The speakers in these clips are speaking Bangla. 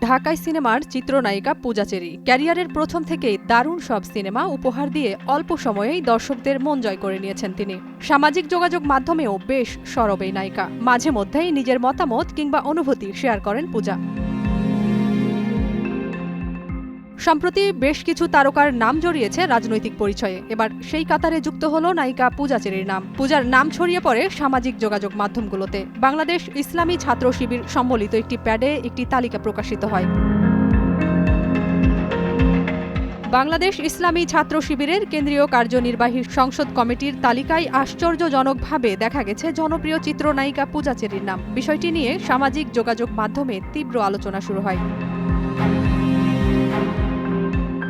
ঢাকাই সিনেমার চিত্রনায়িকা পূজা চেরি ক্যারিয়ারের প্রথম থেকেই দারুণ সব সিনেমা উপহার দিয়ে অল্প সময়েই দর্শকদের মন জয় করে নিয়েছেন তিনি। সামাজিক যোগাযোগ মাধ্যমেও বেশ সরব এই নায়িকা। মাঝে মধ্যেই নিজের মতামত কিংবা অনুভূতি শেয়ার করেন পূজা। সম্প্রতি বেশ কিছু তারকার নাম জড়িয়েছে রাজনৈতিক পরিচয়ে। এবার সেই কাতারে যুক্ত হলো নায়িকা পূজা চেরির নাম। পূজার নাম ছড়িয়ে পড়ে সামাজিক যোগাযোগ মাধ্যমগুলোতে। বাংলাদেশ ইসলামী ছাত্র শিবির সম্বলিত একটি প্যাডে একটি তালিকা প্রকাশিত হয়। বাংলাদেশ ইসলামী ছাত্র শিবিরের কেন্দ্রীয় কার্যনির্বাহী সংসদ কমিটির তালিকায় আশ্চর্যজনকভাবে দেখা গেছে জনপ্রিয় চিত্রনায়িকা পূজা চেরির নাম। বিষয়টি নিয়ে সামাজিক যোগাযোগ মাধ্যমে তীব্র আলোচনা শুরু হয়।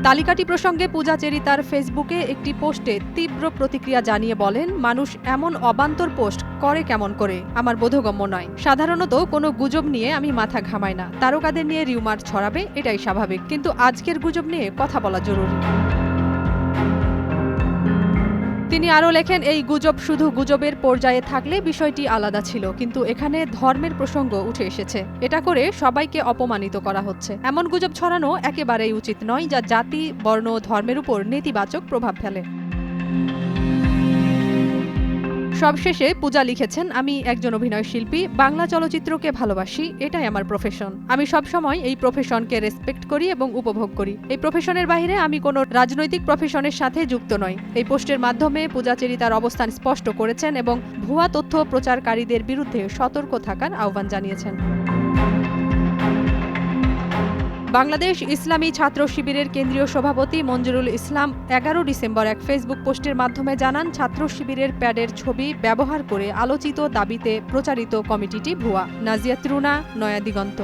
তালিকাটি প্রসঙ্গে পূজা চেরি তার ফেসবুকে একটি পোস্টে তীব্র প্রতিক্রিয়া জানিয়ে বলেন, মানুষ এমন অবান্তর পোস্ট করে কেমন করে আমার বোধগম্য নয়। সাধারণত কোনো গুজব নিয়ে আমি মাথা ঘামাই না। তারকাদের নিয়ে রিউমার ছড়াবে, এটাই স্বাভাবিক, কিন্তু আজকের গুজব নিয়ে কথা বলা জরুরি। তিনি আরও লেখেন, এই গুজব শুধু গুজবের পর্যায়ে থাকলে বিষয়টি আলাদা ছিল, কিন্তু এখানে ধর্মের প্রসঙ্গ উঠে এসেছে। এটা করে সবাইকে অপমানিত করা হচ্ছে। এমন গুজব ছড়ানো একেবারেই উচিত নয়, যা জাতি, বর্ণ, ধর্মের উপর নেতিবাচক প্রভাব ফেলে। সবশেষে পূজা লিখেছেন, আমি একজন অভিনয় শিল্পী, বাংলা চলচ্চিত্রকে ভালোবাসি, এটাই আমার প্রফেশন। আমি সবসময় এই প্রফেশনকে রেসপেক্ট করি এবং উপভোগ করি। এই প্রফেশনের বাইরে আমি কোনো রাজনৈতিক প্রফেশনের সাথে যুক্ত নই। এই পোস্টের মাধ্যমে পূজা চেরি তার অবস্থান স্পষ্ট করেছেন এবং ভুয়া তথ্য প্রচারকারীদের বিরুদ্ধে সতর্ক থাকার আহ্বান জানিয়েছেন। বাংলাদেশ ইসলামী ছাত্র শিবিরের কেন্দ্রীয় সভাপতি মঞ্জুরুল ইসলাম 11 ডিসেম্বর এক ফেসবুক পোস্টের মাধ্যমে জানান, ছাত্র শিবিরের প্যাডের ছবি ব্যবহার করে আলোচিত দাবিতে প্রচারিত কমিটিটি ভুয়া। নাজিয়া তরুণা, নয়া দিগন্ত।